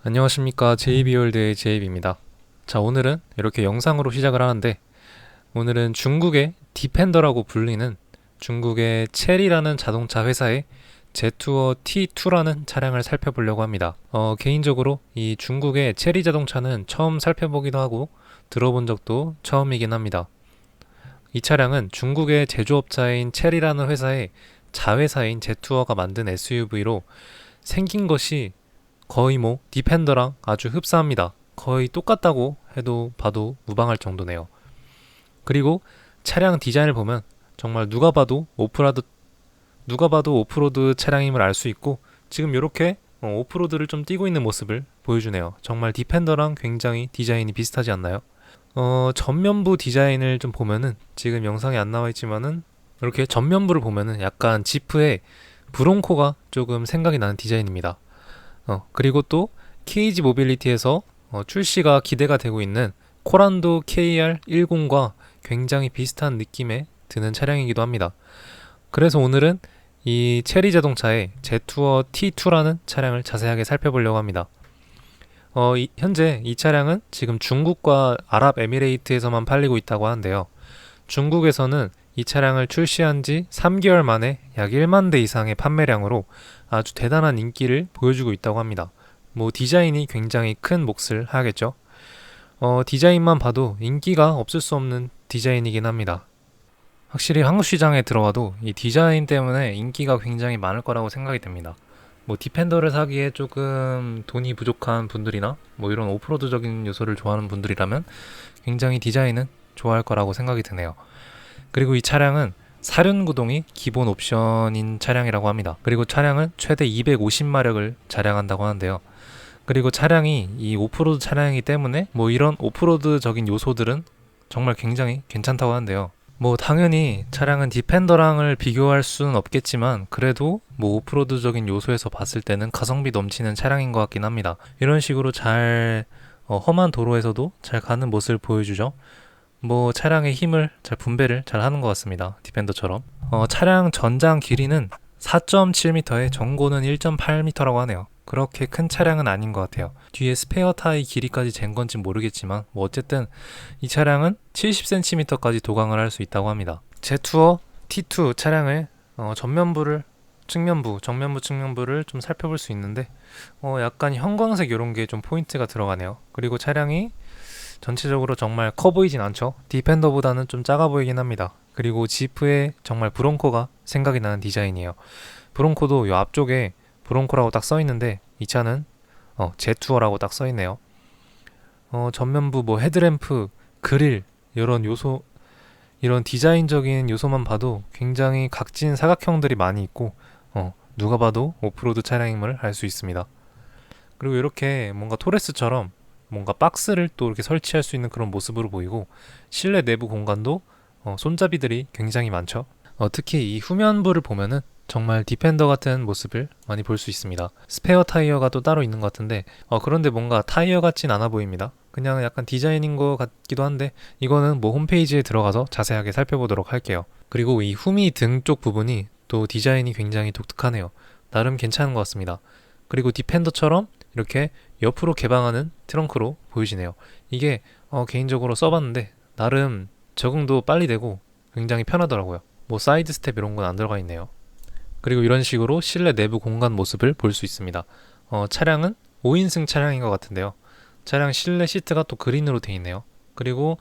안녕하십니까. 제이비월드의 제이비입니다. 자, 오늘은 이렇게 영상으로 시작을 하는데, 오늘은 중국의 디펜더라고 불리는 중국의 체리라는 자동차 회사의 제투어 T2라는 차량을 살펴보려고 합니다. 개인적으로 이 중국의 체리 자동차는 처음 살펴보기도 하고 들어본 적도 처음이긴 합니다. 이 차량은 중국의 제조업자인 체리라는 회사의 자회사인 제투어가 만든 SUV로 생긴 것이 거의 디펜더랑 아주 흡사합니다. 거의 똑같다고 해도 봐도 무방할 정도네요. 그리고 차량 디자인을 보면 정말 누가 봐도 오프로드 차량임을 알 수 있고, 지금 이렇게 오프로드를 좀 뛰고 있는 모습을 보여주네요. 정말 디펜더랑 굉장히 디자인이 비슷하지 않나요? 전면부 디자인을 좀 보면은, 지금 영상에 안 나와 있지만은 이렇게 전면부를 보면은 약간 지프의 브론코가 조금 생각이 나는 디자인입니다. 그리고 또 KG 모빌리티에서 출시가 기대가 되고 있는 코란도 KR10과 굉장히 비슷한 느낌의 드는 차량이기도 합니다. 그래서 오늘은 이 체리 자동차의 제투어 T2라는 차량을 자세하게 살펴보려고 합니다. 현재 이 차량은 지금 중국과 아랍에미레이트에서만 팔리고 있다고 하는데요. 중국에서는 이 차량을 출시한 지 3개월 만에 약 1만 대 이상의 판매량으로 아주 대단한 인기를 보여주고 있다고 합니다. 디자인이 굉장히 큰 몫을 하겠죠. 디자인만 봐도 인기가 없을 수 없는 디자인이긴 합니다. 확실히 한국 시장에 들어와도 이 디자인 때문에 인기가 굉장히 많을 거라고 생각이 됩니다. 디펜더를 사기에 조금 돈이 부족한 분들이나 이런 오프로드적인 요소를 좋아하는 분들이라면 굉장히 디자인은 좋아할 거라고 생각이 드네요. 그리고 이 차량은 사륜구동이 기본 옵션인 차량이라고 합니다. 그리고 차량은 최대 250마력을 자랑한다고 하는데요. 그리고 차량이 이 오프로드 차량이기 때문에 이런 오프로드적인 요소들은 정말 굉장히 괜찮다고 하는데요. 당연히 차량은 디펜더랑을 비교할 수는 없겠지만, 그래도 오프로드적인 요소에서 봤을 때는 가성비 넘치는 차량인 것 같긴 합니다. 이런 식으로 잘 험한 도로에서도 잘 가는 모습을 보여주죠. 차량의 힘을 잘 분배를 잘 하는 것 같습니다. 디펜더처럼. 차량 전장 길이는 4.7m에 전고는 1.8m라고 하네요. 그렇게 큰 차량은 아닌 것 같아요. 뒤에 스페어 타이 길이까지 잰 건지 모르겠지만 어쨌든 이 차량은 70cm까지 도강을 할 수 있다고 합니다. 제투어 T2 차량을 전면부를 정면부, 측면부를 좀 살펴볼 수 있는데 약간 형광색 이런 게 좀 포인트가 들어가네요. 그리고 차량이 전체적으로 정말 커 보이진 않죠. 디펜더보다는 좀 작아 보이긴 합니다. 그리고 지프에 정말 브론코가 생각이 나는 디자인이에요. 브론코도 이 앞쪽에 브론코라고 딱 써있는데 이 차는 제투어라고 딱 써있네요. 전면부 헤드램프, 그릴 이런 요소, 이런 디자인적인 요소만 봐도 굉장히 각진 사각형들이 많이 있고 누가 봐도 오프로드 차량임을 알 수 있습니다. 그리고 이렇게 뭔가 토레스처럼 뭔가 박스를 또 이렇게 설치할 수 있는 그런 모습으로 보이고, 실내 내부 공간도 손잡이들이 굉장히 많죠. 특히 이 후면부를 보면은 정말 디펜더 같은 모습을 많이 볼 수 있습니다. 스페어 타이어가 또 따로 있는 것 같은데 그런데 뭔가 타이어 같진 않아 보입니다. 그냥 약간 디자인인 것 같기도 한데, 이거는 홈페이지에 들어가서 자세하게 살펴보도록 할게요. 그리고 이 후미 등 쪽 부분이 또 디자인이 굉장히 독특하네요. 나름 괜찮은 것 같습니다. 그리고 디펜더처럼 이렇게 옆으로 개방하는 트렁크로 보이시네요. 이게 개인적으로 써봤는데 나름 적응도 빨리 되고 굉장히 편하더라고요. 사이드 스텝 이런 건 안 들어가 있네요. 그리고 이런 식으로 실내 내부 공간 모습을 볼 수 있습니다. 차량은 5인승 차량인 것 같은데요. 차량 실내 시트가 또 그린으로 되어 있네요. 그리고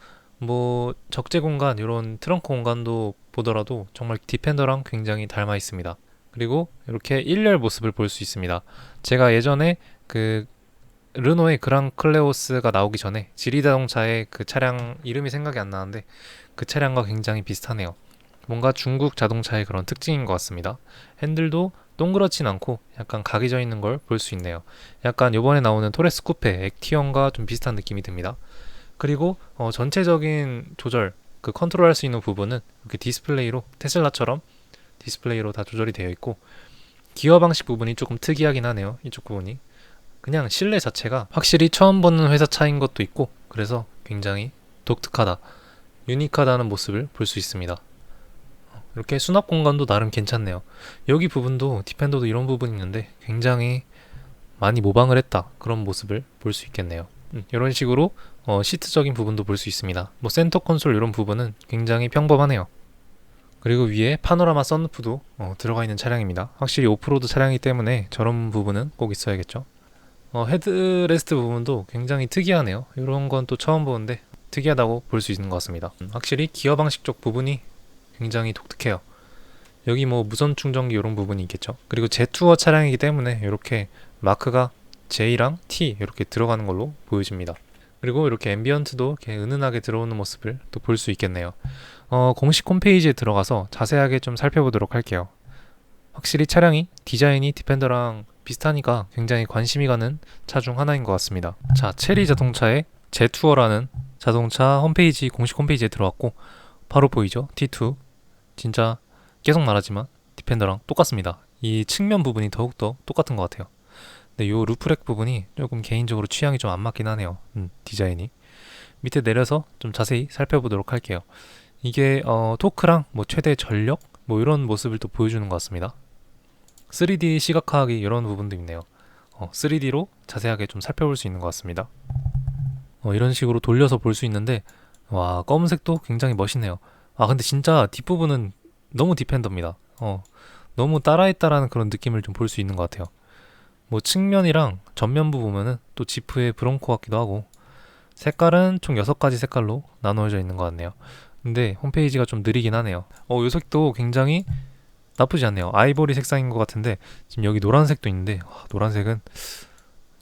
적재 공간, 이런 트렁크 공간도 보더라도 정말 디펜더랑 굉장히 닮아 있습니다. 그리고 이렇게 1열 모습을 볼 수 있습니다. 제가 예전에 르노의 그랑 클레오스가 나오기 전에 지리자동차의 그 차량 이름이 생각이 안 나는데 그 차량과 굉장히 비슷하네요. 뭔가 중국 자동차의 그런 특징인 것 같습니다. 핸들도 동그랗진 않고 약간 각이 져 있는 걸 볼 수 있네요. 약간 이번에 나오는 토레스 쿠페 액티언과 좀 비슷한 느낌이 듭니다. 그리고 전체적인 조절, 컨트롤할 수 있는 부분은 이렇게 디스플레이로, 테슬라처럼 디스플레이로 다 조절이 되어 있고, 기어 방식 부분이 조금 특이하긴 하네요. 이쪽 부분이 그냥 실내 자체가 확실히 처음 보는 회사 차인 것도 있고, 그래서 굉장히 독특하다, 유니크하다는 모습을 볼 수 있습니다. 이렇게 수납 공간도 나름 괜찮네요. 여기 부분도 디펜더도 이런 부분이 있는데 굉장히 많이 모방을 했다, 그런 모습을 볼 수 있겠네요. 이런 식으로 시트적인 부분도 볼 수 있습니다. 뭐 센터 콘솔 이런 부분은 굉장히 평범하네요. 그리고 위에 파노라마 썬루프도 들어가 있는 차량입니다. 확실히 오프로드 차량이기 때문에 저런 부분은 꼭 있어야겠죠. 헤드레스트 부분도 굉장히 특이하네요. 이런 건 또 처음 보는데 특이하다고 볼 수 있는 것 같습니다. 확실히 기어 방식 쪽 부분이 굉장히 독특해요. 여기 뭐 무선 충전기 이런 부분이 있겠죠. 그리고 제투어 차량이기 때문에 이렇게 마크가 J랑 T 이렇게 들어가는 걸로 보여집니다. 그리고 이렇게 앰비언트도 이렇게 은은하게 들어오는 모습을 또 볼 수 있겠네요. 공식 홈페이지에 들어가서 자세하게 좀 살펴보도록 할게요. 확실히 차량이 디자인이 디펜더랑 비슷하니까 굉장히 관심이 가는 차 중 하나인 것 같습니다. 자, 체리 자동차의 제투어라는 자동차 홈페이지, 공식 홈페이지에 들어왔고 바로 보이죠? T2. 진짜 계속 말하지만 디펜더랑 똑같습니다. 이 측면 부분이 더욱더 똑같은 것 같아요. 근데 요 루프렉 부분이 조금 개인적으로 취향이 좀 안 맞긴 하네요. 디자인이. 밑에 내려서 좀 자세히 살펴보도록 할게요. 이게 토크랑 뭐 최대 전력 뭐 이런 모습을 또 보여주는 것 같습니다. 3D 시각화하기 이런 부분도 있네요. 3D로 자세하게 좀 살펴볼 수 있는 것 같습니다. 이런 식으로 돌려서 볼 수 있는데, 와, 검은색도 굉장히 멋있네요. 아, 근데 진짜 뒷부분은 너무 디펜더입니다. 너무 따라했다라는 그런 느낌을 좀 볼 수 있는 것 같아요. 뭐 측면이랑 전면부 보면은 또 지프의 브론코 같기도 하고, 색깔은 총 6가지 색깔로 나누어져 있는 것 같네요. 근데 홈페이지가 좀 느리긴 하네요. 요 색도 굉장히 나쁘지 않네요. 아이보리 색상인 것 같은데 지금 여기 노란색도 있는데 노란색은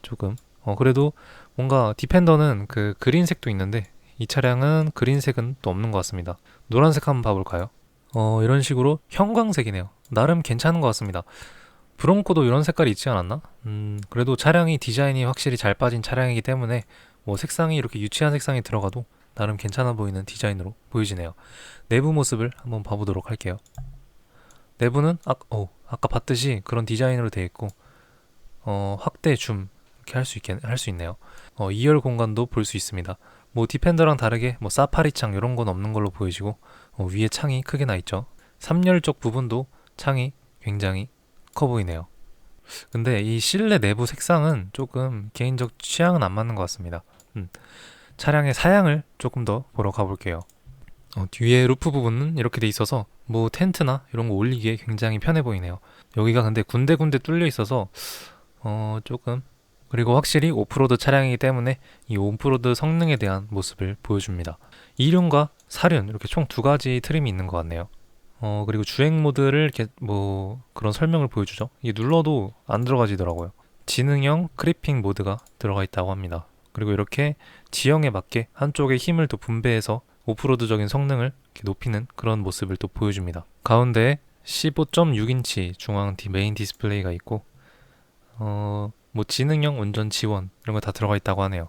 조금 그래도 뭔가 디펜더는 그 그린색도 있는데 이 차량은 그린색은 또 없는 것 같습니다. 노란색 한번 봐볼까요? 이런 식으로 형광색이네요. 나름 괜찮은 것 같습니다. 브론코도 이런 색깔이 있지 않았나? 그래도 차량이 디자인이 확실히 잘 빠진 차량이기 때문에 뭐 색상이 이렇게 유치한 색상이 들어가도 나름 괜찮아 보이는 디자인으로 보여지네요. 내부 모습을 한번 봐보도록 할게요. 내부는 아까 봤듯이 그런 디자인으로 되어 있고 확대 줌 이렇게 할 수 있네요. 2열 공간도 볼 수 있습니다. 뭐 디펜더랑 다르게 뭐 사파리 창 이런 건 없는 걸로 보여지고 위에 창이 크게 나 있죠. 3열 쪽 부분도 창이 굉장히 커 보이네요. 근데 이 실내 내부 색상은 조금 개인적 취향은 안 맞는 것 같습니다. 차량의 사양을 조금 더 보러 가볼게요. 뒤에 루프 부분은 이렇게 돼 있어서 뭐 텐트나 이런 거 올리기에 굉장히 편해 보이네요. 여기가 근데 군데군데 뚫려 있어서 조금, 그리고 확실히 오프로드 차량이기 때문에 이 오프로드 성능에 대한 모습을 보여줍니다. 2륜과 4륜 이렇게 총 2가지 트림이 있는 것 같네요. 그리고 주행 모드를 이렇게 뭐 그런 설명을 보여주죠. 이게 눌러도 안 들어가지더라고요. 지능형 크리핑 모드가 들어가 있다고 합니다. 그리고 이렇게 지형에 맞게 한쪽에 힘을 또 분배해서 오프로드적인 성능을 이렇게 높이는 그런 모습을 또 보여줍니다. 가운데에 15.6인치 중앙 메인 디스플레이가 있고 뭐 지능형 운전 지원 이런 거 다 들어가 있다고 하네요.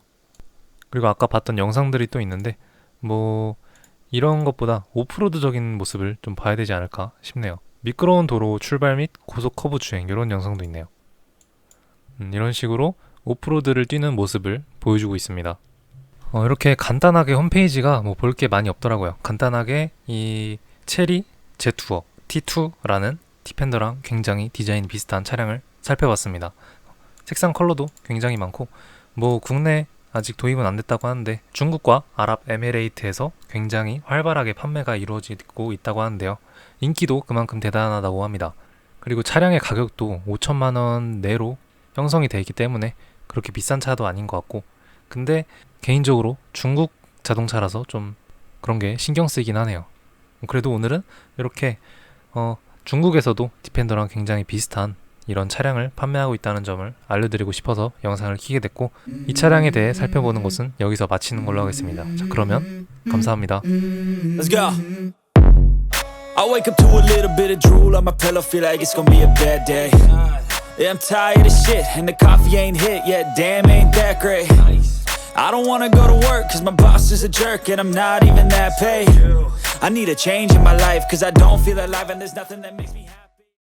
그리고 아까 봤던 영상들이 또 있는데 뭐 이런 것보다 오프로드적인 모습을 좀 봐야 되지 않을까 싶네요. 미끄러운 도로 출발 및 고속 커브 주행 이런 영상도 있네요. 이런 식으로 오프로드를 뛰는 모습을 보여주고 있습니다. 이렇게 간단하게 홈페이지가 뭐 볼 게 많이 없더라고요. 간단하게 이 체리 제투어 T2라는 디펜더랑 굉장히 디자인 비슷한 차량을 살펴봤습니다. 색상 컬러도 굉장히 많고 뭐 국내 아직 도입은 안 됐다고 하는데 중국과 아랍에미레이트에서 굉장히 활발하게 판매가 이루어지고 있다고 하는데요. 인기도 그만큼 대단하다고 합니다. 그리고 차량의 가격도 5천만 원 내로 형성이 되어 있기 때문에 그렇게 비싼 차도 아닌 것 같고, 근데 개인적으로 중국 자동차라서 좀 그런 게 신경 쓰이긴 하네요. 그래도 오늘은 이렇게 중국에서도 디펜더랑 굉장히 비슷한 이런 차량을 판매하고 있다는 점을 알려드리고 싶어서 영상을 켜게 됐고, 이 차량에 대해 살펴보는 것은 여기서 마치는 걸로 하겠습니다. 자, 그러면 감사합니다. Let's go. I wake up to a little bit of drool on my pillow, feel like it's gonna be a bad day. Yeah, I'm tired of shit and the coffee ain't hit yet, damn ain't that great. I don't wanna go to work cause my boss is a jerk and I'm not even that paid. I need a change in my life cause I don't feel alive and there's nothing that makes me happy.